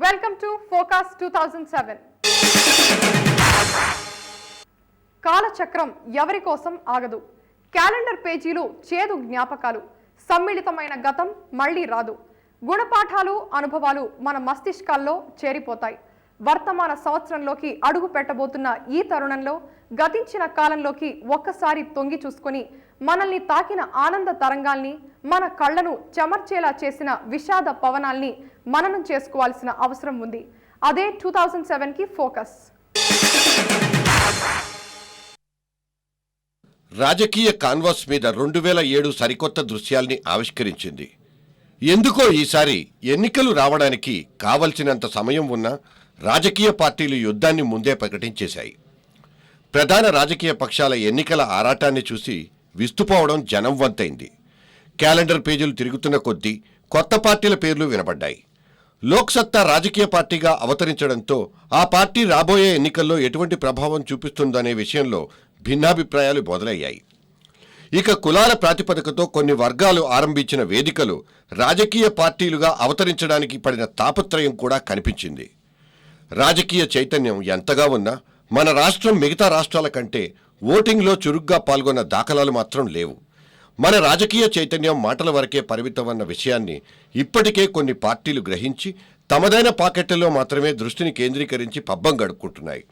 Welcome to Focus 2007. కాలచక్రం ఎవరి కోసం ఆగదు. క్యాలెండర్ పేజీలు చేదు జ్ఞాపకాలు. సమ్మిళితమైన గతం మళ్ళీ రాదు. గుణపాఠాలు అనుభవాలు మన మస్తిష్కాల్లో చేరిపోతాయి. వర్తమాన సంవత్సరంలోకి అడుగు పెట్టబోతున్న ఈ తరుణంలో గతించిన కాలంలోకి ఒక్కసారి తొంగి చూసుకొని మనల్ని తాకిన ఆనంద తరంగాల్ని, మన కళ్ళను చెమర్చేలా చేసిన విషాద పవనాల్ని మననం చేసుకోవాల్సిన అవసరం ఉంది. అదే 2007కి ఫోకస్. రాజకీయ కాన్వాస్ మీద 2007 సరికొత్త దృశ్యాల్ని ఆవిష్కరించింది. ఎందుకో ఈసారి ఎన్నికలు రావడానికి కావలసినంత సమయం ఉన్నా రాజకీయ పార్టీలు యుద్ధాన్ని ముందే ప్రకటించేశాయి. ప్రధాన రాజకీయ పక్షాల ఎన్నికల ఆరాటాన్ని చూసి విస్తుపోవడం జనం వంతైంది. క్యాలెండర్ పేజీలు తిరుగుతున్న కొద్దీ కొత్త పార్టీల పేర్లు వినపడ్డాయి. లోక్సత్తా రాజకీయ పార్టీగా అవతరించడంతో ఆ పార్టీ రాబోయే ఎన్నికల్లో ఎటువంటి ప్రభావం చూపిస్తుందనే విషయంలో భిన్నాభిప్రాయాలు మొదలయ్యాయి. ఇక కులాల ప్రాతిపదికతో కొన్ని వర్గాలు ఆరంభించిన వేదికలు రాజకీయ పార్టీలుగా అవతరించడానికి పడిన తాపత్రయం కూడా కనిపించింది. రాజకీయ చైతన్యం ఎంతగా ఉన్నా మన రాష్ట్రం మిగతా రాష్ట్రాల కంటే ఓటింగ్లో చురుగ్గా పాల్గొన్న దాఖలాలు మాత్రం లేవు. మన రాజకీయ చైతన్యం మాటల వరకే పరిమితమన్న విషయాన్ని ఇప్పటికే కొన్ని పార్టీలు గ్రహించి తమదైన పాకెట్లలో మాత్రమే దృష్టిని కేంద్రీకరించి పబ్బం గడుపుకుంటున్నాయి.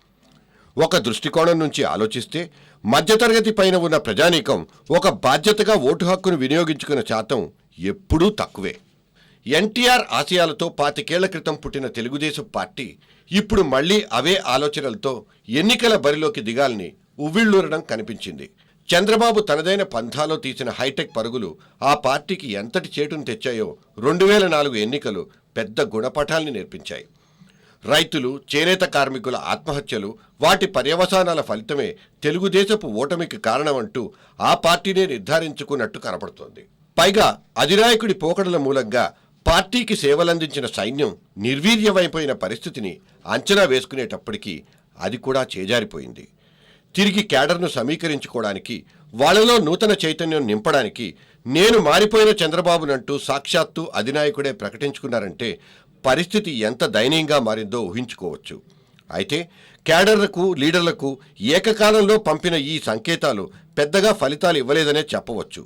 ఒక దృష్టికోణం నుంచి ఆలోచిస్తే మధ్యతరగతి పైన ఉన్న ప్రజానీకం ఒక బాధ్యతగా ఓటు హక్కును వినియోగించుకున్న శాతం ఎప్పుడూ తక్కువే. ఎన్టీఆర్ ఆశయాలతో 25 ఏళ్ల క్రితం పుట్టిన తెలుగుదేశం పార్టీ ఇప్పుడు మళ్లీ అవే ఆలోచనలతో ఎన్నికల బరిలోకి దిగాలని ఉవ్విళ్లూరడం కనిపించింది. చంద్రబాబు తనదైన పంథాలో తీసిన హైటెక్ పరుగులు ఆ పార్టీకి ఎంతటి చేటును తెచ్చాయో 2004 ఎన్నికలు పెద్ద గుణపాఠాల్ని నేర్పించాయి. రైతులు, చేనేత కార్మికుల ఆత్మహత్యలు, వాటి పర్యవసానాల ఫలితమే తెలుగుదేశపు ఓటమికి కారణమంటూ ఆ పార్టీనే నిర్ధారించుకున్నట్టు కనపడుతోంది. పైగా అధినాయకుడి పోకడల మూలంగా పార్టీకి సేవలందించిన సైన్యం నిర్వీర్యమైపోయిన పరిస్థితిని అంచనా వేసుకునేటప్పటికీ అది కూడా చేజారిపోయింది. తిరిగి క్యాడర్ను సమీకరించుకోవడానికి, వాళ్లలో నూతన చైతన్యం నింపడానికి నేను మారిపోయిన చంద్రబాబునంటూ సాక్షాత్తు అధినాయకుడే ప్రకటించుకున్నారంటే పరిస్థితి ఎంత దయనీయంగా మారిందో ఊహించుకోవచ్చు. అయితే క్యాడర్లకు, లీడర్లకు ఏకకాలంలో పంపిన ఈ సంకేతాలు పెద్దగా ఫలితాలు ఇవ్వలేదనే చెప్పవచ్చు.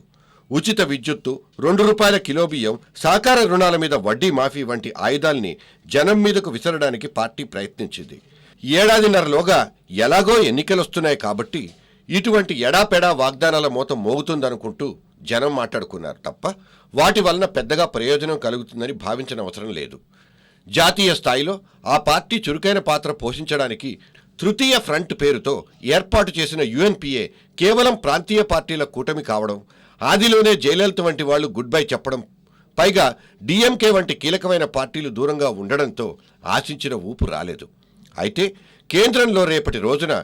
ఉచిత విద్యుత్తు, ₹2 కిలో బియ్యం, సహకార రుణాల మీద వడ్డీ మాఫీ వంటి ఆయుధాల్ని జనం మీదకు విసరడానికి పార్టీ ప్రయత్నించింది. ఏడాదిన్నరలోగా ఎలాగో ఎన్నికలొస్తున్నాయి కాబట్టి ఇటువంటి ఎడాపెడా వాగ్దానాల మోత మోగుతుందనుకుంటూ జనం మాట్లాడుకున్నారు తప్ప వాటి వలన పెద్దగా ప్రయోజనం కలుగుతుందని భావించిన అవసరం లేదు. జాతీయ స్థాయిలో ఆ పార్టీ చురుకైన పాత్ర పోషించడానికి తృతీయ ఫ్రంట్ పేరుతో ఏర్పాటు చేసిన యుఎన్పిఏ కేవలం ప్రాంతీయ పార్టీల కూటమి కావడం, ఆదిలోనే జయలలిత వంటి వాళ్లు గుడ్ బై చెప్పడం, పైగా డిఎంకే వంటి కీలకమైన పార్టీలు దూరంగా ఉండడంతో ఆశించిన ఊపు రాలేదు. అయితే కేంద్రంలో రేపటి రోజున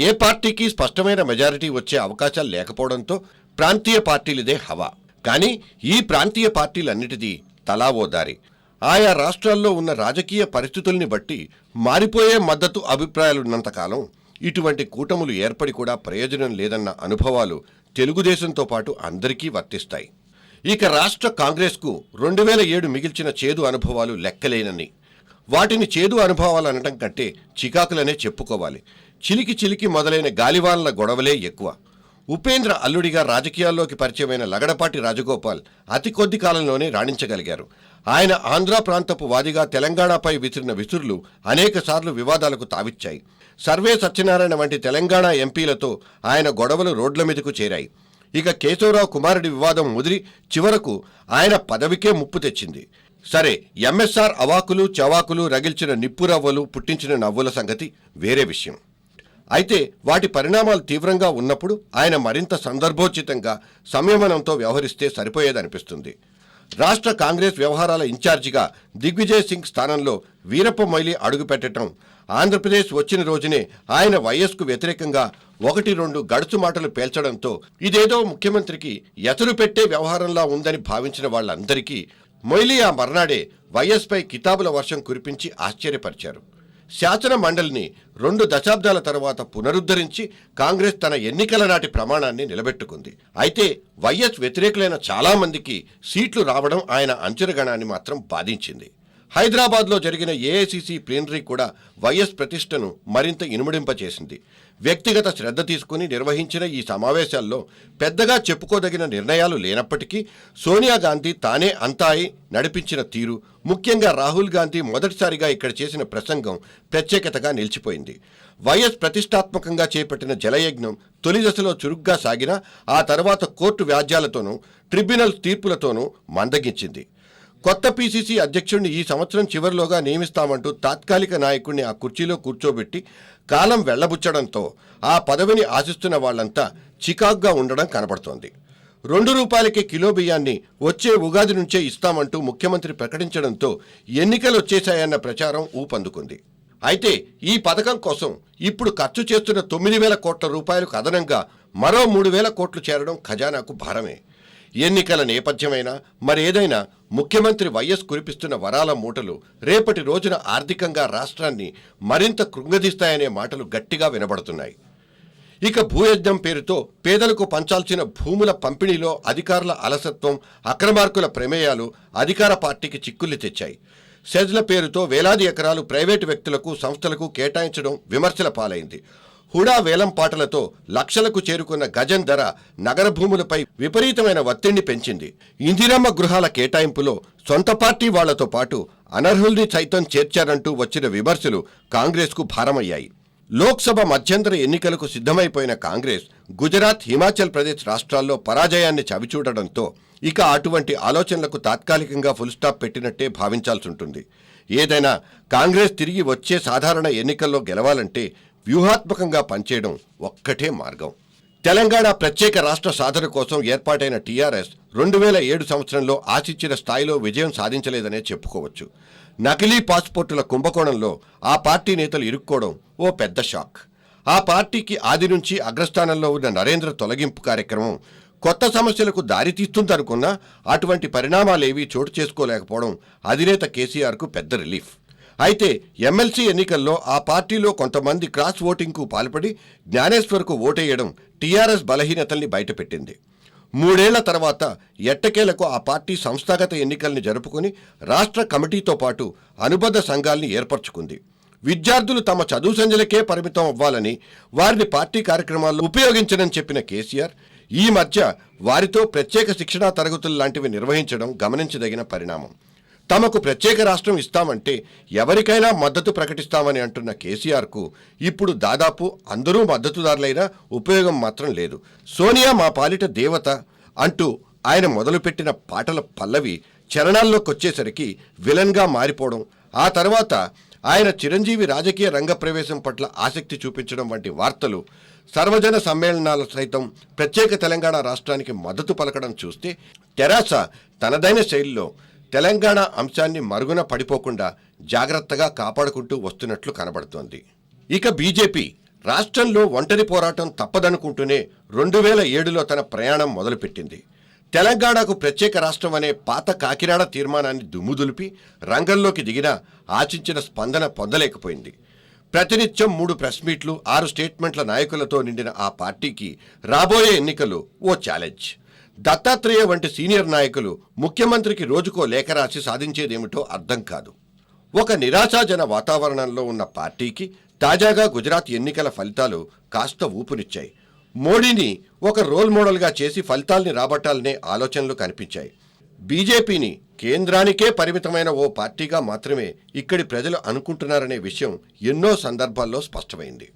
ఏ పార్టీకి స్పష్టమైన మెజారిటీ వచ్చే అవకాశాలు లేకపోవడంతో ప్రాంతీయ పార్టీలదే హవా. కానీ ఈ ప్రాంతీయ పార్టీలన్నిటిదీ తలా ఓ దారి. ఆయా రాష్ట్రాల్లో ఉన్న రాజకీయ పరిస్థితుల్ని బట్టి మారిపోయే మద్దతు అభిప్రాయాలున్నంతకాలం ఇటువంటి కూటములు ఏర్పడి కూడా ప్రయోజనం లేదన్న అనుభవాలు తెలుగుదేశంతో పాటు అందరికీ వర్తిస్తాయి. ఇక రాష్ట్ర కాంగ్రెస్కు 2007 మిగిల్చిన చేదు అనుభవాలు లెక్కలేనని. వాటిని చేదు అనుభవాలు అనటం కంటే చికాకులనే చెప్పుకోవాలి. చిలికి చిలికి మొదలైన గాలివానల గొడవలే ఎక్కువ. ఉపేంద్ర అల్లుడిగా రాజకీయాల్లోకి పరిచయమైన లగడపాటి రాజగోపాల్ అతి కొద్ది కాలంలోనే రాణించగలిగారు. ఆయన ఆంధ్ర ప్రాంతపు వాదిగా తెలంగాణపై విసిరిన విసురులు అనేకసార్లు వివాదాలకు తావిచ్చాయి. సర్వే సత్యనారాయణ వంటి తెలంగాణ ఎంపీలతో ఆయన గొడవలు రోడ్ల మీదకు చేరాయి. ఇక కేశవరావు కుమారుడి వివాదం ముదిరి చివరకు ఆయన పదవికే ముప్పు తెచ్చింది. సరే, ఎంఎస్ఆర్ అవాకులు చవాకులు రగిల్చిన నిప్పురవ్వలు పుట్టించిన నవ్వుల సంగతి వేరే విషయం. అయితే వాటి పరిణామాలు తీవ్రంగా ఉన్నప్పుడు ఆయన మరింత సందర్భోచితంగా సంయమనంతో వ్యవహరిస్తే సరిపోయేదనిపిస్తుంది. రాష్ట్ర కాంగ్రెస్ వ్యవహారాల ఇన్ఛార్జిగా దిగ్విజయ్ సింగ్ స్థానంలో వీరప్ప మొయిలీ అడుగుపెట్టడం, ఆంధ్రప్రదేశ్ వచ్చిన రోజునే ఆయన వైఎస్కు వ్యతిరేకంగా 1-2 గడుచు మాటలు పేల్చడంతో ఇదేదో ముఖ్యమంత్రికి ఎసరు పెట్టే వ్యవహారంలా ఉందని భావించిన వాళ్ళందరికీ మొయిలీ ఆ మర్నాడే వైఎస్పై కితాబుల వర్షం కురిపించి ఆశ్చర్యపరిచారు. శాసన మండలిని 2 దశాబ్దాల తర్వాత పునరుద్ధరించి కాంగ్రెస్ తన ఎన్నికల నాటి ప్రమాణాన్ని నిలబెట్టుకుంది. అయితే వైఎస్ వ్యతిరేకులైన చాలా మందికి సీట్లు రావడం ఆయన అంచనగణాన్ని మాత్రం బాధించింది. హైదరాబాద్లో జరిగిన ఏఐసిసి ప్లీనరీ కూడా వైఎస్ ప్రతిష్టను మరింత ఇనుమడింపచేసింది. వ్యక్తిగత శ్రద్ధ తీసుకుని నిర్వహించిన ఈ సమావేశాల్లో పెద్దగా చెప్పుకోదగిన నిర్ణయాలు లేనప్పటికీ సోనియా గాంధీ తానే అంతా అయి నడిపించిన తీరు, ముఖ్యంగా రాహుల్ గాంధీ మొదటిసారిగా ఇక్కడ చేసిన ప్రసంగం ప్రత్యేకతగా నిలిచిపోయింది. వైఎస్ ప్రతిష్టాత్మకంగా చేపట్టిన జలయజ్ఞం తొలి దశలో చురుగ్గా సాగినా ఆ తర్వాత కోర్టు వ్యాజ్యాలతోనూ ట్రిబ్యునల్ తీర్పులతోనూ మందగించింది. కొత్త పీసీసీ అధ్యక్షుడిని ఈ సంవత్సరం చివరిలోగా నియమిస్తామంటూ తాత్కాలిక నాయకుడిని ఆ కుర్చీలో కూర్చోబెట్టి కాలం వెళ్లబుచ్చడంతో ఆ పదవిని ఆశిస్తున్న వాళ్లంతా చికాగ్గా ఉండడం కనబడుతోంది. ₹2 కిలో బియ్యాన్ని వచ్చే ఉగాది నుంచే ఇస్తామంటూ ముఖ్యమంత్రి ప్రకటించడంతో ఎన్నికలు వచ్చేశాయన్న ప్రచారం ఊపందుకుంది. అయితే ఈ పథకం కోసం ఇప్పుడు ఖర్చు చేస్తున్న 9,000 కోట్ల రూపాయలకు అదనంగా మరో 3,000 కోట్లు చేరడం ఖజానాకు భారమే. ఎన్నికల నేపథ్యమైనా మరేదైనా ముఖ్యమంత్రి వైఎస్ కురిపిస్తున్న వరాల మూటలు రేపటి రోజున ఆర్థికంగా రాష్ట్రాన్ని మరింత కృంగదీస్తాయనే మాటలు గట్టిగా వినబడుతున్నాయి. ఇక భూయజ్ఞం పేరుతో పేదలకు పంచాల్సిన భూముల పంపిణీలో అధికారుల అలసత్వం, అక్రమార్కుల ప్రమేయాలు అధికార పార్టీకి చిక్కుల్ని తెచ్చాయి. సెజ్ల పేరుతో వేలాది ఎకరాలు ప్రైవేటు వ్యక్తులకు, సంస్థలకు కేటాయించడం విమర్శల పాలైంది. హుడా వేలం పాటలతో లక్షలకు చేరుకున్న గజం ధర నగర భూములపై విపరీతమైన ఒత్తిడిని పెంచింది. ఇందిరమ్మ గృహాల కేటాయింపులో సొంత పార్టీ వాళ్లతో పాటు అనర్హుల్ని సైతం చేర్చారంటూ వచ్చిన విమర్శలు కాంగ్రెస్కు భారమయ్యాయి. లోక్సభ మధ్యంతర ఎన్నికలకు సిద్ధమైపోయిన కాంగ్రెస్ గుజరాత్, హిమాచల్ ప్రదేశ్ రాష్ట్రాల్లో పరాజయాన్ని చవిచూడడంతో ఇక అటువంటి ఆలోచనలకు తాత్కాలికంగా ఫుల్ స్టాప్ పెట్టినట్టే భావించాల్సుంటుంది. ఏదైనా కాంగ్రెస్ తిరిగి వచ్చే సాధారణ ఎన్నికల్లో గెలవాలంటే వ్యూహాత్మకంగా పనిచేయడం ఒక్కటే మార్గం. తెలంగాణ ప్రత్యేక రాష్ట్ర సాధన కోసం ఏర్పాటైన టీఆర్ఎస్ 2007 సంవత్సరంలో ఆశించిన స్థాయిలో విజయం సాధించలేదనే చెప్పుకోవచ్చు. నకిలీ పాస్పోర్టుల కుంభకోణంలో ఆ పార్టీ నేతలు ఇరుక్కోవడం ఓ పెద్ద షాక్. ఆ పార్టీకి ఆది నుంచి అగ్రస్థానంలో ఉన్న నరేంద్ర తొలగింపు కార్యక్రమం కొత్త సమస్యలకు దారితీస్తుందనుకున్నా అటువంటి పరిణామాలేవీ చోటు చేసుకోలేకపోవడం అధినేత కేసీఆర్కు పెద్ద రిలీఫ్. అయితే ఎమ్మెల్సీ ఎన్నికల్లో ఆ పార్టీలో కొంతమంది క్రాస్ ఓటింగ్కు పాల్పడి జ్ఞానేశ్వర్కు ఓటేయడం టీఆర్ఎస్ బలహీనతల్ని బయటపెట్టింది. 3 ఏళ్ల తర్వాత ఎట్టకేలకు ఆ పార్టీ సంస్థాగత ఎన్నికల్ని జరుపుకుని రాష్ట్ర కమిటీతో పాటు అనుబంధ సంఘాల్ని ఏర్పరచుకుంది. విద్యార్థులు తమ చదువు సంధ్యలకే పరిమితం అవ్వాలని, వారిని పార్టీ కార్యక్రమాల్లో ఉపయోగించనని చెప్పిన కేసీఆర్ ఈ మధ్య వారితో ప్రత్యేక శిక్షణా తరగతులు లాంటివి నిర్వహించడం గమనించదగిన పరిణామం. తమకు ప్రత్యేక రాష్ట్రం ఇస్తామంటే ఎవరికైనా మద్దతు ప్రకటిస్తామని అంటున్న కేసీఆర్కు ఇప్పుడు దాదాపు అందరూ మద్దతుదారులైనా ఉపయోగం మాత్రం లేదు. సోనియా మా పాలిట దేవత అంటూ ఆయన మొదలుపెట్టిన పాటల పల్లవి చరణాల్లోకొచ్చేసరికి విలన్గా మారిపోవడం, ఆ తర్వాత ఆయన చిరంజీవి రాజకీయ రంగ ప్రవేశం పట్ల ఆసక్తి చూపించడం వంటి వార్తలు, సర్వజన సమ్మేళనాలు సైతం ప్రత్యేక తెలంగాణ రాష్ట్రానికి మద్దతు పలకడం చూస్తే తెరాస తనదైన శైలిలో తెలంగాణ అంశాన్ని మరుగున పడిపోకుండా జాగ్రత్తగా కాపాడుకుంటూ వస్తున్నట్లు కనబడుతోంది. ఇక బీజేపీ రాష్ట్రంలో ఒంటరి పోరాటం తప్పదనుకుంటూనే 2007లో తన ప్రయాణం మొదలుపెట్టింది. తెలంగాణకు ప్రత్యేక రాష్ట్రం అనే పాత కాకినాడ తీర్మానాన్ని దుమ్ముదులిపి రంగంలోకి దిగినా ఆశించిన స్పందన పొందలేకపోయింది. ప్రతినిత్యం 3 ప్రెస్ మీట్లు, 6 స్టేట్మెంట్ల నాయకులతో నిండిన ఆ పార్టీకి రాబోయే ఎన్నికలు ఓ ఛాలెంజ్. దత్తాత్రేయ వంటి సీనియర్ నాయకులు ముఖ్యమంత్రికి రోజుకో లేఖ రాసి సాధించేదేమిటో అర్థం కాదు. ఒక నిరాశాజన వాతావరణంలో ఉన్న పార్టీకి తాజాగా గుజరాత్ ఎన్నికల ఫలితాలు కాస్త ఊపునిచ్చాయి. మోడీని ఒక రోల్ మోడల్గా చేసి ఫలితాల్ని రాబట్టాలనే ఆలోచనలు కనిపించాయి. బీజేపీని కేంద్రానికే పరిమితమైన ఓ పార్టీగా మాత్రమే ఇక్కడి ప్రజలు అనుకుంటున్నారనే విషయం ఎన్నో సందర్భాల్లో స్పష్టమైంది.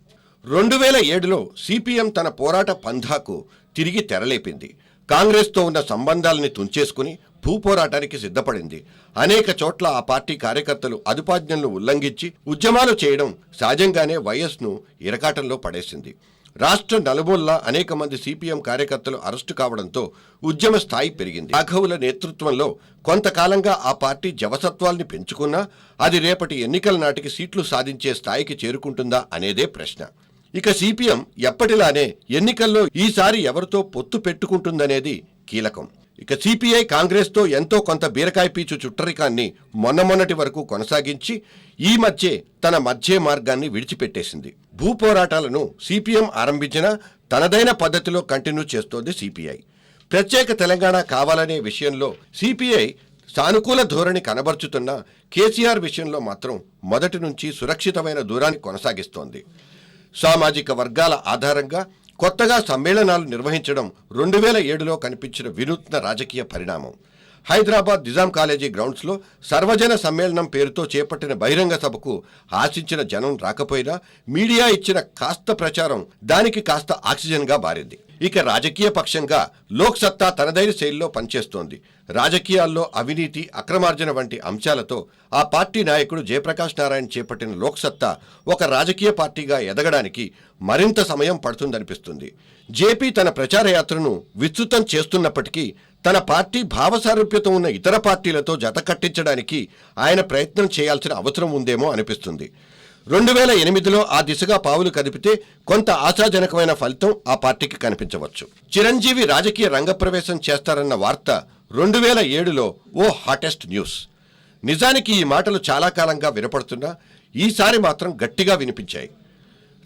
2007లో సిపిఎం తన పోరాట పంథాకు తిరిగి తెరలేపింది. కాంగ్రెస్తో ఉన్న సంబంధాలని తుంచేసుకుని భూపోరాటానికి సిద్ధపడింది. అనేక చోట్ల ఆ పార్టీ కార్యకర్తలు అదుపాజ్ఞలను ఉల్లంఘించి ఉద్యమాలు చేయడం సహజంగానే వైఎస్ను ఇరకాటంలో పడేసింది. రాష్ట్ర నలుమూలలా అనేక మంది సిపిఎం కార్యకర్తలు అరెస్టు కావడంతో ఉద్యమ స్థాయి పెరిగింది. రాఘవుల నేతృత్వంలో కొంతకాలంగా ఆ పార్టీ జవసత్వాల్ని పెంచుకున్నా అది రేపటి ఎన్నికల నాటికి సీట్లు సాధించే స్థాయికి చేరుకుంటుందా అనేదే ప్రశ్న. ఇక సిపిఎం ఎప్పటిలానే ఎన్నికల్లో ఈసారి ఎవరితో పొత్తు పెట్టుకుంటుందనేది కీలకం. ఇక సిపిఐ కాంగ్రెస్తో ఎంతో కొంత బీరకాయ పీచు చుట్టరికాన్ని మొన్నటి వరకు కొనసాగించి ఈ మధ్య తన మధ్య మార్గాన్ని విడిచిపెట్టేసింది. భూపోరాటాలను సిపిఎం ఆరంభించినా తనదైన పద్ధతిలో కంటిన్యూ చేస్తోంది సిపిఐ. ప్రత్యేక తెలంగాణ కావాలనే విషయంలో సిపిఐ సానుకూల ధోరణి కనబర్చుతున్న కేసీఆర్ విషయంలో మాత్రం మొదటి నుంచి సురక్షితమైన దూరాన్ని కొనసాగిస్తోంది. సామాజిక వర్గాల ఆధారంగా కొత్తగా సమ్మేళనాలు నిర్వహించడం 2007లో కనిపించిన వినూత్న రాజకీయ పరిణామం. హైదరాబాద్ నిజాం కాలేజీ గ్రౌండ్స్లో సర్వజన సమ్మేళనం పేరుతో చేపట్టిన బహిరంగ సభకు ఆశించిన జనం రాకపోయినా మీడియా ఇచ్చిన కాస్త ప్రచారం దానికి కాస్త ఆక్సిజన్గా మారింది. ఇక రాజకీయ పక్షంగా లోక్ సత్తా తనదైన శైలిలో పనిచేస్తోంది. రాజకీయాల్లో అవినీతి, అక్రమార్జన వంటి అంశాలతో ఆ పార్టీ నాయకుడు జయప్రకాష్ నారాయణ చేపట్టిన లోక్ సత్తా ఒక రాజకీయ పార్టీగా ఎదగడానికి మరింత సమయం పడుతుందనిపిస్తుంది. జేపీ తన ప్రచార యాత్రను విస్తృతం చేస్తున్నప్పటికీ తన పార్టీ భావసారూప్యత ఉన్న ఇతర పార్టీలతో జత కట్టించడానికి ఆయన ప్రయత్నం చేయాల్సిన అవసరం ఉందేమో అనిపిస్తుంది. 2008లో ఆ దిశగా పావులు కదిపితే కొంత ఆశాజనకమైన ఫలితం ఆ పార్టీకి కనిపించవచ్చు. చిరంజీవి రాజకీయ రంగప్రవేశం చేస్తారన్న వార్త 2007లో ఓ హాటెస్ట్ న్యూస్. నిజానికి ఈ మాటలు చాలా కాలంగా వినపడుతున్నా ఈసారి మాత్రం గట్టిగా వినిపించాయి.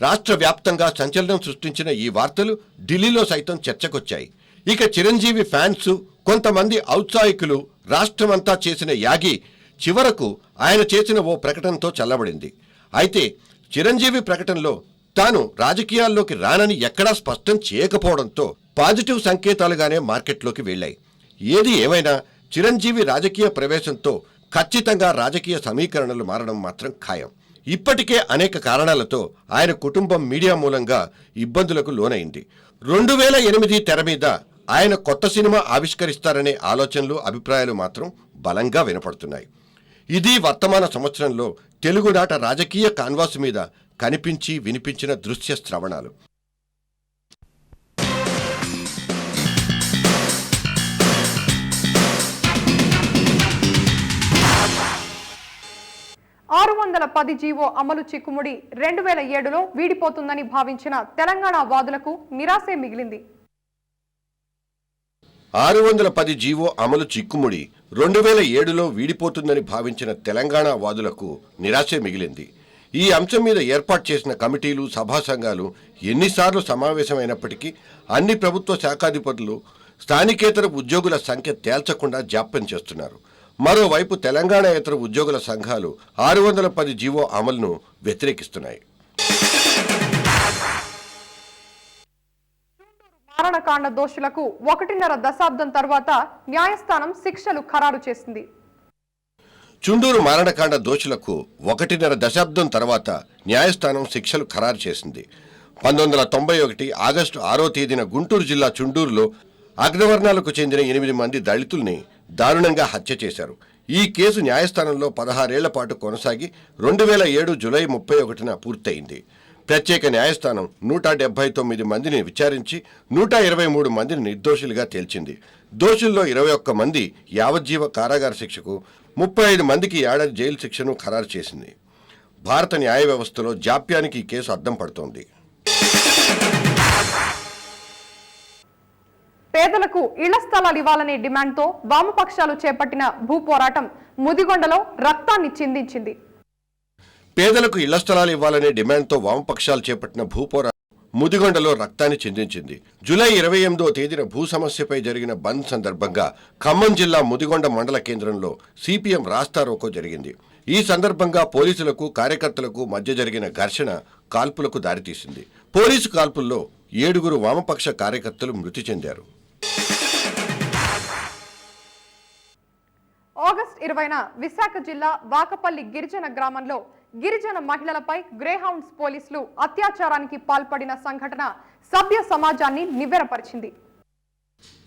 రాష్ట్ర వ్యాప్తంగా సంచలనం సృష్టించిన ఈ వార్తలు ఢిల్లీలో సైతం చర్చకొచ్చాయి. ఇక చిరంజీవి ఫ్యాన్స్, కొంతమంది ఔత్సాహికులు రాష్ట్రమంతా చేసిన యాగి చివరకు ఆయన చేసిన ఓ ప్రకటనతో చల్లబడింది. అయితే చిరంజీవి ప్రకటనలో తాను రాజకీయాల్లోకి రానని ఎక్కడా స్పష్టం చేయకపోవడంతో పాజిటివ్ సంకేతాలుగానే మార్కెట్లోకి వెళ్లాయి. ఏది ఏమైనా చిరంజీవి రాజకీయ ప్రవేశంతో ఖచ్చితంగా రాజకీయ సమీకరణలు మారడం మాత్రం ఖాయం. ఇప్పటికే అనేక కారణాలతో ఆయన కుటుంబం మీడియా మూలంగా ఇబ్బందులకు లోనైంది. 2008 తెర మీద ఆయన కొత్త సినిమా ఆవిష్కరిస్తారనే ఆలోచనలు, అభిప్రాయాలు మాత్రం బలంగా వినపడుతున్నాయి. ఇది వర్తమాన సంవత్సరంలో తెలుగునాట రాజకీయ కాన్వాస్ మీద కనిపించి వినిపించిన దృశ్య శ్రవణాలు. $610 జీవో అమలు చిక్కుముడి 2007లో వీడిపోతుందని భావించిన తెలంగాణ వాదులకు నిరాశే మిగిలింది. 610 జీవో అమలు చిక్కుముడి 2007లో వీడిపోతుందని భావించిన తెలంగాణ వాదులకు నిరాశే మిగిలింది. ఈ అంశం మీద ఏర్పాటు చేసిన కమిటీలు, సభా సంఘాలు ఎన్నిసార్లు సమావేశమైనప్పటికీ అన్ని ప్రభుత్వ శాఖాధిపతులు స్థానికేతర ఉద్యోగుల సంఖ్య తేల్చకుండా జాప్యం చేస్తున్నారు. మరోవైపు తెలంగాణేతర ఉద్యోగుల సంఘాలు 610 జీవో అమలును వ్యతిరేకిస్తున్నాయి. మారణకాండ దోషులకు 1.5 దశాబ్దం తర్వాత న్యాయస్థానం శిక్షలు ఖరారు చేసింది. చుండూరు మారణకాండ దోషులకు 1.5 దశాబ్దం తర్వాత న్యాయస్థానం శిక్షలు ఖరారు చేసింది. 1991 ఆగస్టు 6వ తేదీన గుంటూరు జిల్లా చుండూరులో అగ్రవర్ణాలకు చెందిన 8 మంది దళితుల్ని దారుణంగా హత్య చేశారు. ఈ కేసు న్యాయస్థానంలో 16 ఏళ్ల పాటు కొనసాగి 2007 జూలై 31న పూర్తయింది. ప్రత్యేక న్యాయస్థానం 179 మందిని విచారించి 123 మందిని నిర్దోషులుగా తేల్చింది. దోషుల్లో 21 మంది యావజ్జీవ కారాగార శిక్షకు, 35 మందికి ఏడాది జైలు శిక్షను ఖరారు చేసింది. భారత న్యాయ వ్యవస్థలో జాప్యానికి ఈ కేసు అద్దం పడుతోంది. పేదలకు ఇళ్ల స్థలాలు ఇవ్వాలనే డిమాండ్తో వామపక్షాలు చేపట్టిన భూపోరాటం ముదిగొండలో రక్తాన్ని చిందించింది. పేదలకు ఇళ్ల స్థలాలు ఇవ్వాలనే డిమాండ్తో వామపక్షాలు చేపట్టిన భూపోరాటం ముదిగొండలో రక్తాన్ని చిందించింది. జూలై 28వ తేదీన భూ సమస్యపై జరిగిన బంద్ సందర్భంగా ఖమ్మం జిల్లా ముదిగొండ మండల కేంద్రంలో సిపిఎం రాస్తారోకో జరిగింది. ఈ సందర్భంగా పోలీసులకు, కార్యకర్తలకు మధ్య జరిగిన ఘర్షణ కాల్పులకు దారితీసింది. పోలీసు కాల్పుల్లో 7 వామపక్ష కార్యకర్తలు మృతి చెందారు. ఆగస్టు 20న విశాఖ జిల్లా వాకపల్లి గిరిజన గ్రామంలో గిరిజన మహిళలపై గ్రేహౌండ్స్ పోలీసులు అత్యాచారానికి పాల్పడిన సంఘటన సభ్య సమాజాన్ని నివ్వెరపరిచింది.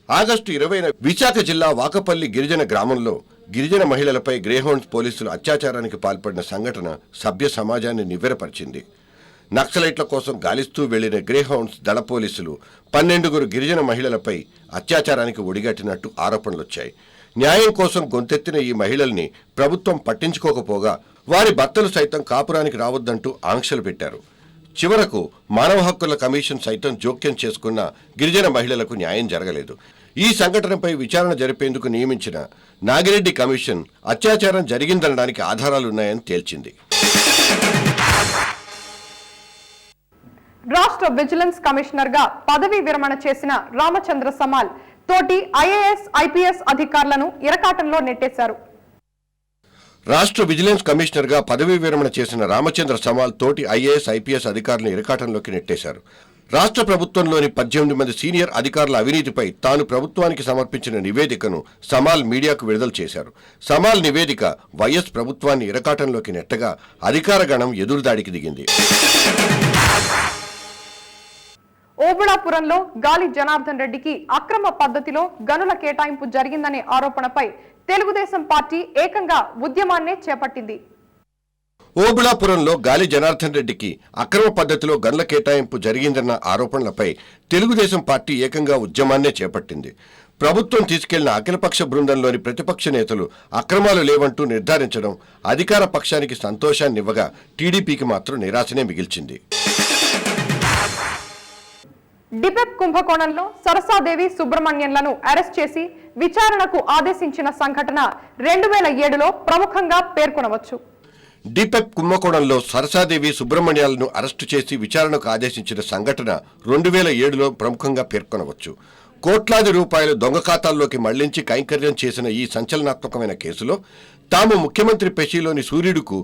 ఆగస్టు 20న విశాఖ జిల్లా వాకపల్లి గిరిజన గ్రామంలో గిరిజన మహిళలపై గ్రేహౌండ్స్ పోలీసులు అత్యాచారానికి పాల్పడిన సంఘటన సభ్య సమాజాన్ని నివ్వెరపరిచింది. నక్సలైట్ల కోసం గాలిస్తూ వెళ్లిన గ్రేహౌండ్స్ దళ పోలీసులు 12 గిరిజన మహిళలపై అత్యాచారానికి ఒడిగట్టినట్టు ఆరోపణలొచ్చాయి. న్యాయం కోసం గొంతెత్తిన ఈ మహిళల్ని ప్రభుత్వం పట్టించుకోకపోగా వారి భర్తలు సైతం కాపురానికి రావద్దంటూ ఆంక్షలు పెట్టారు. చివరకు మానవ హక్కుల కమిషన్ సైతం జోక్యం చేసుకున్న గిరిజన మహిళలకు న్యాయం జరగలేదు. ఈ సంఘటనపై విచారణ జరిపేందుకు నియమించిన నాగిరెడ్డి కమిషన్ అత్యాచారం జరిగిందనడానికి ఆధారాలున్నాయని తేల్చింది. రాష్ట్ర విజిలెన్స్ కమిషనర్ గా పదవీ విరమణ చేసిన రామచంద్ర సమాల్ తోటి ఐఏఎస్ ఐపీఎస్ అధికారులను ఇరకాటంలో నెట్టేశారు. రాష్ట్ర విజిలెన్స్ కమిషనర్గా పదవీ విరమణ చేసిన రామచంద్ర సమాల్ తోటి ఐఏఎస్ ఐపీఎస్ అధికారులను ఇరకాటంలోకి నెట్టేశారు. రాష్ట్ర ప్రభుత్వంలోని 18 మంది సీనియర్ అధికారుల అవినీతిపై తాను ప్రభుత్వానికి సమర్పించిన నివేదికను సమాల్ మీడియాకు విడుదల చేశారు. సమాల్ నివేదిక వైఎస్ ప్రభుత్వాన్ని ఇరకాటంలోకి నెట్టగా అధికార గణం ఎదురుదాడికి దిగింది. ఓబుళాపురంలో గాలి జనార్దన్ రెడ్డికి అక్రమ పద్ధతిలో గనుల కేటాయింపు జరిగిందనే ఆరోపణపై తెలుగుదేశం పార్టీ ఏకంగా ఉద్యమాన్నే చేపట్టింది. ఓబుళాపురంలో గాలి జనార్దన్ రెడ్డికి అక్రమ పద్ధతిలో గనుల కేటాయింపు జరిగిందన్న ఆరోపణలపై తెలుగుదేశం పార్టీ ఏకంగా ఉద్యమాన్నే చేపట్టింది. ప్రభుత్వం తీసుకెళ్లిన అఖిలపక్ష బృందంలోని ప్రతిపక్ష నేతలు అక్రమాలు లేవంటూ నిర్ధారించడం అధికార పక్షానికి సంతోషాన్నివ్వగా టీడీపీకి మాత్రం నిరాశనే మిగిల్చింది. డిపెప్ కుంభకోణంలో సరసాదేవి సుబ్రహ్మణ్యన్లను అరెస్ట్ చేసి విచారణకు ఆదేశించిన సంఘటన 2007లో ప్రముఖంగా పేర్కొనవచ్చు. డిపెప్ కుంభకోణంలో సరసాదేవి సుబ్రహ్మణ్యాలను అరెస్టు చేసి విచారణకు ఆదేశించిన సంఘటన 2007లో ప్రముఖంగా పేర్కొనవచ్చు. కోట్లాది రూపాయలు దొంగ ఖాతాల్లోకి మళ్లించి కైంకర్యం చేసిన ఈ సంచలనాత్మకమైన కేసులో తాము ముఖ్యమంత్రి పెషీలోని సూర్యుడుకు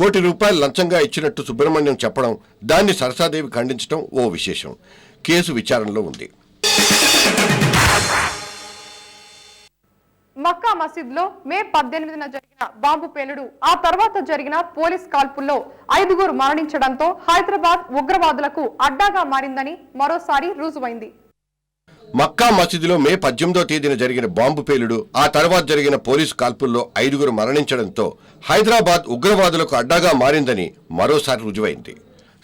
₹1 కోటి లంచంగా ఇచ్చినట్టు సుబ్రహ్మణ్యం చెప్పడం, దాన్ని సరసాదేవి ఖండించడం ఓ విశేషం. కేసు విచారణలో ఉంది. మక్కా మసీద్లో మే 18న జరిగిన బాంబు పేలుడు, ఆ తర్వాత జరిగిన పోలీస్ కాల్పుల్లో 5గురు మరణించడంతో హైదరాబాద్ ఉగ్రవాదులకు అడ్డాగా మారిందని మరోసారి రుజువైంది. మక్కా మసీదులో మే 18వ తేదీన జరిగిన బాంబు పేలుడు, ఆ తర్వాత జరిగిన పోలీసు కాల్పుల్లో 5గురు మరణించడంతో హైదరాబాద్ ఉగ్రవాదులకు అడ్డాగా మారిందని మరోసారి రుజువైంది.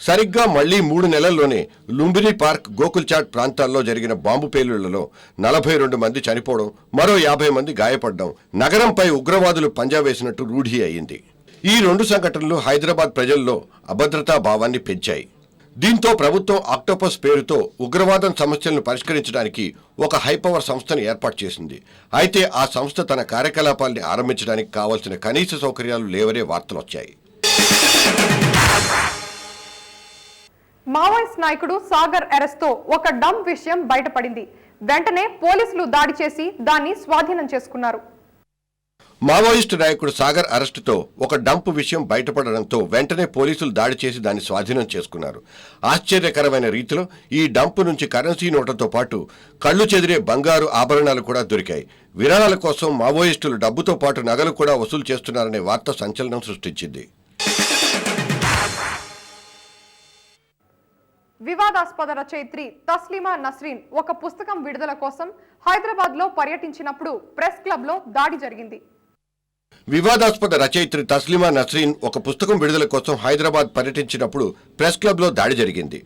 సరిగ్గా మళ్లీ 3 నెలల్లోనే లుంబిని పార్క్, గోకుల్చాట్ ప్రాంతాల్లో జరిగిన బాంబు పేలుళ్లలో 42 మంది చనిపోవడం, మరో 50 మంది గాయపడడం నగరంపై ఉగ్రవాదులు పంజా వేసినట్టు రూఢి అయింది. ఈ 2 సంఘటనలు హైదరాబాద్ ప్రజల్లో అభద్రతా భావాన్ని పెంచాయి. దీంతో ప్రభుత్వం ఆక్టోపస్ పేరుతో ఉగ్రవాదం సమస్యలను పరిష్కరించడానికి ఒక హైపవర్ సంస్థను ఏర్పాటు చేసింది. అయితే ఆ సంస్థ తన కార్యకలాపాల్ని ఆరంభించడానికి కావాల్సిన కనీస సౌకర్యాలు లేవనే వార్తలొచ్చాయి. మావోయిస్ట్ నాయకుడు సాగర్ అరెస్ట్తో ఒక డంప్ విషయం బయటపడింది. వెంటనే పోలీసులు దాడి చేసి దాన్ని స్వాధీనం చేసుకున్నారు. మావోయిస్టు నాయకుడు సాగర్ అరెస్టుతో ఒక డంప్ విషయం బయటపడడంతో వెంటనే పోలీసులు దాడి చేసి దాన్ని స్వాధీనం చేసుకున్నారు. ఆశ్చర్యకరమైన రీతిలో ఈ డంప్ నుంచి కరెన్సీ నోట్లతో పాటు కళ్లు చెదిరే బంగారు ఆభరణాలు కూడా దొరికాయి. విరాళాల కోసం మావోయిస్టులు డబ్బుతో పాటు నగలు కూడా వసూలు చేస్తున్నారనే వార్త సంచలనం సృష్టించింది. వివాదాస్పద రచయిత్రి తస్లీమా నస్రీన్ ఒక పుస్తకం విడుదల కోసం హైదరాబాద్ లో పర్యటించినప్పుడు ప్రెస్ క్లబ్ లో దాడి జరిగింది. వివాదాస్పద రచయిత్రి తస్లీమా నస్రీన్ ఒక పుస్తకం విడుదల కోసం హైదరాబాద్ పర్యటించినప్పుడు ప్రెస్ క్లబ్ లో దాడి జరిగింది.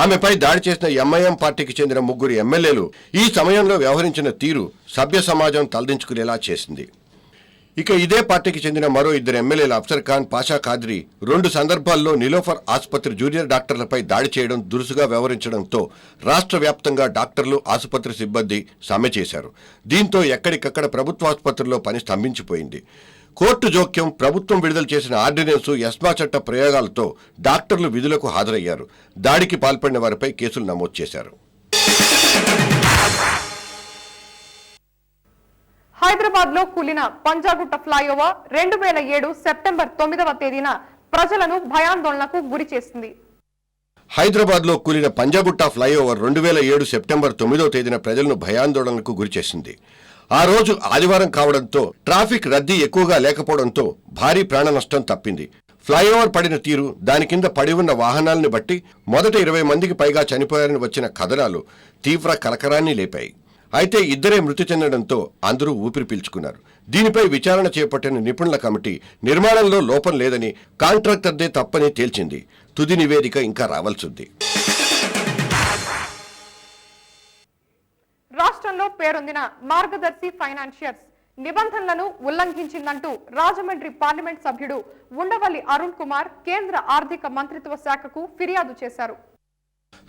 ఆమెపై దాడి చేసిన ఎంఐఎం పార్టీకి చెందిన 3 ఎమ్మెల్యేలు ఈ సమయంలో వ్యవహరించిన తీరు సభ్య సమాజం తలదించుకునేలా చేసింది. ఇక ఇదే పార్టీకి చెందిన మరో 2 ఎమ్మెల్యేలు అఫ్సర్ ఖాన్, పాషా ఖాద్రి 2 సందర్భాల్లో నిలోఫర్ ఆసుపత్రి జూనియర్ డాక్టర్లపై దాడి చేయడం, దురుసుగా వ్యవహరించడంతో రాష్ట్ర వ్యాప్తంగా డాక్టర్లు, ఆసుపత్రి సిబ్బంది సమ్మె చేశారు. దీంతో ఎక్కడికక్కడ ప్రభుత్వాసుపత్రిలో పని స్తంభించిపోయింది. కోర్టు జోక్యం, ప్రభుత్వం విడుదల చేసిన ఆర్డినెన్సు, ఎస్మా చట్ట ప్రయోగాలతో డాక్టర్లు విధులకు హాజరయ్యారు. దాడికి పాల్పడిన వారిపై కేసులు నమోదు చేశారు. హైదరాబాద్ లో కూలిన పంజాగుట్ట ఫ్లైఓవర్ 2007 సెప్టెంబర్ 9వ తేదీన ప్రజలను భయాందోళనకు గురి చేసింది. హైదరాబాద్ లో కూలిన పంజాగుట్ట ఫ్లైఓవర్ 2007 సెప్టెంబర్ 9వ తేదీన ప్రజలను భయాందోళనకు గురిచేసింది. ఆ రోజు ఆదివారం కావడంతో ట్రాఫిక్ రద్దీ ఎక్కువగా లేకపోవడంతో భారీ ప్రాణ నష్టం తప్పింది. ఫ్లైఓవర్ పడిన తీరు, దాని కింద పడి ఉన్న వాహనాలను బట్టి మొదట 20 మందికి పైగా చనిపోయారని వచ్చిన కథనాలు తీవ్ర కలకరాన్ని లేపాయి. అయితే 2 మృతి చెందడంతో అందరూ ఊపిరి పీల్చుకున్నారు. దీనిపై విచారణ చేపట్టిన నిపుణుల కమిటీ నిర్మాణంలో లోపం లేదని, కాంట్రాక్టర్దే తప్పని తేల్చింది. తుది నివేదిక ఇంకా రావాల్సింది. రాష్ట్రంలో పేరొందిన మార్గదర్శి ఫైనాన్షియర్స్ నిబంధనలను ఉల్లంఘించిందంటూ రాజమండ్రి పార్లమెంట్ సభ్యుడు ఉండవల్లి అరుణ్ కుమార్ కేంద్ర ఆర్థిక మంత్రిత్వ శాఖకు ఫిర్యాదు చేశారు.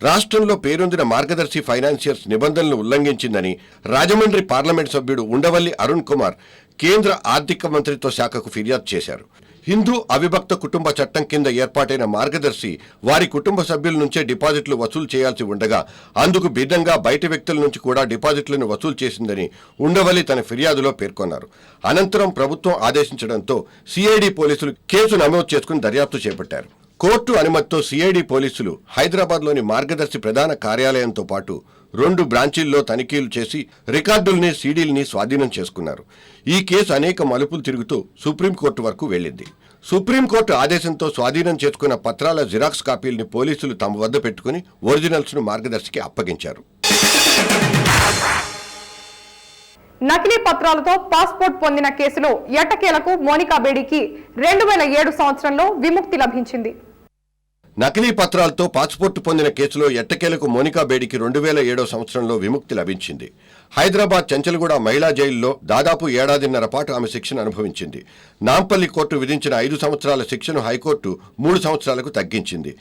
రాష్ట్రంలో పేరొందిన మార్గదర్శి ఫైనాన్షియర్స్ నిబంధనలు ఉల్లంఘించిందని రాజమండ్రి పార్లమెంట్ సభ్యుడు ఉండవల్లి అరుణ్ కుమార్ కేంద్ర ఆర్థిక మంత్రిత్వ శాఖకు ఫిర్యాదు చేశారు. హిందూ అవిభక్త కుటుంబ చట్టం కింద ఏర్పాటైన మార్గదర్శి వారి కుటుంబ సభ్యుల నుంచే డిపాజిట్లు వసూలు చేయాల్సి ఉండగా అందుకు భిన్నంగా బయటి వ్యక్తుల నుంచి కూడా డిపాజిట్లను వసూలు చేసిందని ఉండవల్లి తన ఫిర్యాదులో పేర్కొన్నారు. అనంతరం ప్రభుత్వం ఆదేశించడంతో సిఐడి పోలీసులు కేసు నమోదు చేసుకుని దర్యాప్తు చేపట్టారు. కోర్టు అనుమతితో సిఐడి పోలీసులు హైదరాబాద్లోని మార్గదర్శి ప్రధాన కార్యాలయంతో పాటు 2 బ్రాంచీల్లో తనిఖీలు చేసి రికార్డుల్ని సీడీల్ని స్వాధీనం చేసుకున్నారు. ఈ కేసు అనేక మలుపులు తిరుగుతూ సుప్రీంకోర్టు వరకు వెళ్లింది. సుప్రీంకోర్టు ఆదేశంతో స్వాధీనం చేసుకున్న పత్రాల జిరాక్స్ కాపీల్ని పోలీసులు తమ వద్ద పెట్టుకుని ఒరిజినల్స్ ను మార్గదర్శికి అప్పగించారు. నకిలీ పత్రాలతో పాస్పోర్ట్ పొందిన కేసులో ఎట్టకేలకు మోనికా బేడీకి 2007 సంవత్సరంలో విముక్తి లభించింది. నకిలీ పత్రాలతో పాస్పోర్టు పొందిన కేసులో ఎట్టకేలకు మోనికా బేడీకి 2007 సంవత్సరంలో విముక్తి లభించింది. హైదరాబాద్ చెంచల్గూడ మహిళా జైలులో దాదాపు 1.5 ఏళ్ల పాటు ఆమె శిక్షను అనుభవించింది. నాంపల్లి కోర్టు విధించిన 5 సంవత్సరాల శిక్షను హైకోర్టు 3 సంవత్సరాలకు తగ్గించింది.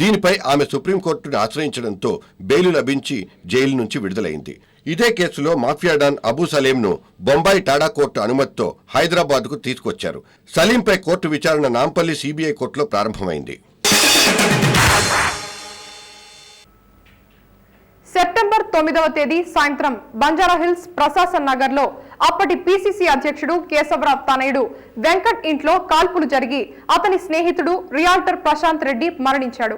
దీనిపై ఆమె సుప్రీంకోర్టును ఆశ్రయించడంతో బెయిలు లభించి జైలు నుంచి విడుదలైంది. ఇదే కేసులో మాఫియా డాన్ అబూ సలీంను బొంబాయి టాడా కోర్టు అనుమతితో హైదరాబాద్కు తీసుకొచ్చారు. సలీంపై కోర్టు విచారణ నాంపల్లి సిబిఐ కోర్టులో ప్రారంభమైంది. సెప్టెంబర్ 9వ తేదీ సాయంత్రం బంజారాహిల్స్ ప్రశాసన్ నగర్ లో అప్పటి పిసిసి అధ్యక్షుడు కేశవరావు తనయుడు వెంకట్ ఇంట్లో కాల్పులు జరిగి అతని స్నేహితుడు రియాల్టర్ ప్రశాంత్ రెడ్డి మరణించాడు.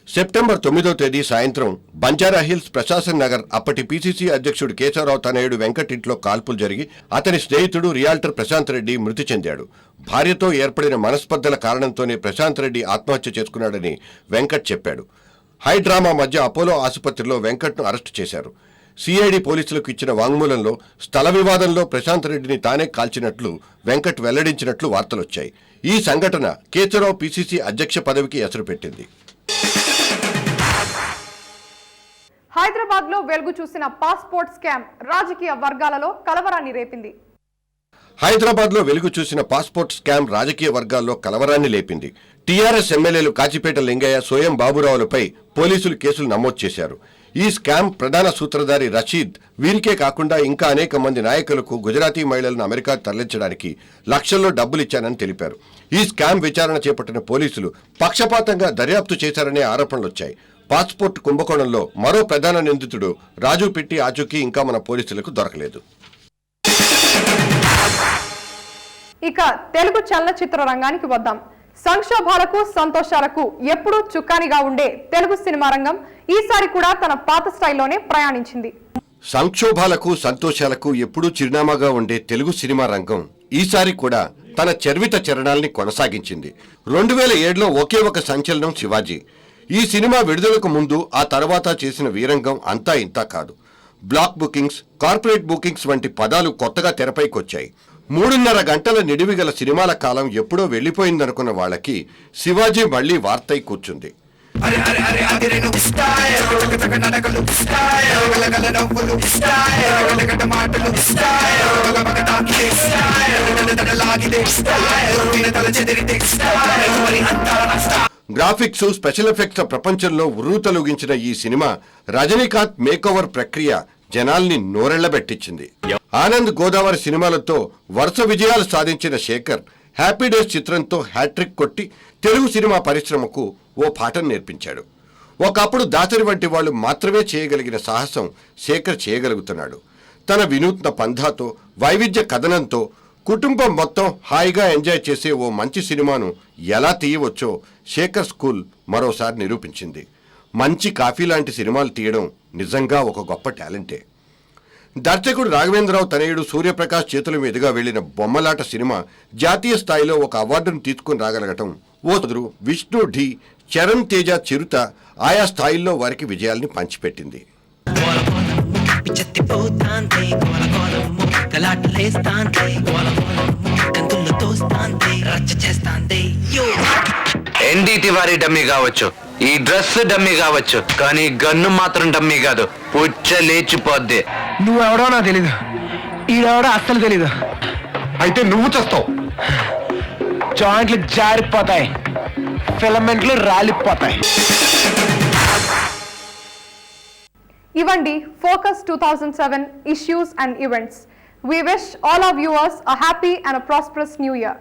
సెప్టెంబర్ 9వ తేదీ సాయంత్రం బంజారాహిల్స్ ప్రశాసన్ నగర్ అప్పటి పిసిసి అధ్యక్షుడు కేశవరావు తనయుడు వెంకట్ ఇంట్లో కాల్పులు జరిగి అతని స్నేహితుడు రియాల్టర్ ప్రశాంత్ రెడ్డి మృతి చెందాడు. భార్యతో ఏర్పడిన మనస్పర్ధల కారణంతోనే ప్రశాంత్ రెడ్డి ఆత్మహత్య చేసుకున్నాడని వెంకట్ చెప్పాడు. హైడ్రామా మధ్య అపోలో ఆసుపత్రిలో వెంకట్ను అరెస్టు చేశారు. సిఐడి పోలీసులకు ఇచ్చిన వాంగ్మూలంలో స్థల వివాదంలో ప్రశాంత్ రెడ్డిని తానే కాల్చినట్లు వెంకట్ వెల్లడించినట్లు వార్తలొచ్చాయి. ఈ సంఘటన కేశవరావు పిసిసి అధ్యక్ష పదవికి ఎసరు పెట్టింది. హైదరాబాద్ లో వెలుగు చూసిన పాస్పోర్ట్ స్కామ్ రాజకీయ వర్గాలలో కలవరాన్ని రేపింది. హైదరాబాద్ లో వెలుగు చూసిన పాస్పోర్ట్ స్కామ్ రాజకీయ వర్గాల్లో కలవరాన్ని లేపింది. టీఆర్ఎస్ ఎమ్మెల్యేలు కాచిపేట లింగయ్య, సోయం బాబురావులపై పోలీసులు కేసులు నమోదు చేశారు. ఈ స్కామ్ ప్రధాన సూత్రధారి రషీద్ వీరికే కాకుండా ఇంకా అనేక మంది నాయకులకు గుజరాతీ మహిళలను అమెరికా తరలించడానికి లక్షల్లో డబ్బులిచ్చానని తెలిపారు. ఈ స్కామ్ విచారణ చేపట్టిన పోలీసులు పక్షపాతంగా దర్యాప్తు చేశారనే ఆరోపణలొచ్చాయి. పాస్పోర్ట్ కుంభకోణంలో మరో ప్రధాన నిందితుడు రాజు పిట్టి ఆచూకీ ఇంకా మన పోలీసులకు దొరకలేదు. ఇక తెలుగు చలనచిత్ర రంగానికి వద్దాం. సంక్షోభాలకు సంతోషాలకు ఎప్పుడూ చుక్కానిగా ఉండే తెలుగు సినిమా రంగం ఈసారి కూడా తన పాత స్టైల్లోనే ప్రయాణించింది. సంక్షోభాలకు సంతోషాలకు ఎప్పుడూ చిరునామాగా ఉండే తెలుగు సినిమా రంగం ఈసారి కూడా తన చర్విత చరణాల్ని కొనసాగించింది. 2007లో ఒకే ఒక సంచలనం శివాజీ. ఈ సినిమా విడుదలకు ముందు ఆ తర్వాత చేసిన వీరంగం అంతా ఇంతా కాదు. బ్లాక్ బుకింగ్స్, కార్పొరేట్ బుకింగ్స్ వంటి పదాలు కొత్తగా తెరపైకొచ్చాయి. 3.5 గంటల నిడివి గల సినిమాల కాలం ఎప్పుడో వెళ్లిపోయిందనుకున్న వాళ్ళకి శివాజీ మళ్లీ వార్తై కూర్చుంది. గ్రాఫిక్స్, స్పెషల్ ఎఫెక్ట్స్ ప్రపంచంలో ఉర్రూతలూగించిన ఈ సినిమా రజనీకాంత్ మేకోవర్ ప్రక్రియ జనాల్ని నోరెళ్లబెట్టించింది. ఆనంద్, గోదావరి సినిమాలతో వరుస విజయాలు సాధించిన శేఖర్ హ్యాపీ డేస్ చిత్రంతో హ్యాట్రిక్ కొట్టి తెలుగు సినిమా పరిశ్రమకు ఓ పాఠం నేర్పించాడు. ఒకప్పుడు దాసరి వంటి వాళ్ళు మాత్రమే చేయగలిగిన సాహసం శేఖర్ చేయగలుగుతున్నాడు. తన వినూత్న పంథాతో, వైవిధ్య కథనంతో కుటుంబం మొత్తం హాయిగా ఎంజాయ్ చేసే ఓ మంచి సినిమాను ఎలా తీయవచ్చో శేఖర్ స్కూల్ మరోసారి నిరూపించింది. మంచి కాఫీ లాంటి సినిమాలు తీయడం నిజంగా ఒక గొప్ప టాలెంటే. దర్శకుడు రాఘవేంద్రరావు తనయుడు సూర్యప్రకాష్ చేతుల మీదుగా వెళ్లిన బొమ్మలాట సినిమా జాతీయ స్థాయిలో ఒక అవార్డును తీసుకుని రాగలగటం ఓదురు విష్ణు ఢీ, చరణ్ తేజ చిరుత ఆయా స్థాయిల్లో వారికి విజయాల్ని పంచిపెట్టింది. ఎన్డీ తివారీ డమ్మీ కావచ్చు, ఈ డ్రెస్ డమ్మీ కావచ్చు, కానీ గన్ను మాత్రం డమ్మీ కాదు, పుచ్చ లేచిపోద్ది. నువ్వెవడో నాకు తెలీదు, ఈడెవడో అస్సలు తెలీదు. అయితే నువ్వు చేస్తావు. జాయింట్లు జారిపోతాయి, ఫిలమెంట్లు రాలిపోతాయి. ఇవండి focus 2007 issues and events. We wish all our viewers a happy and a prosperous new year.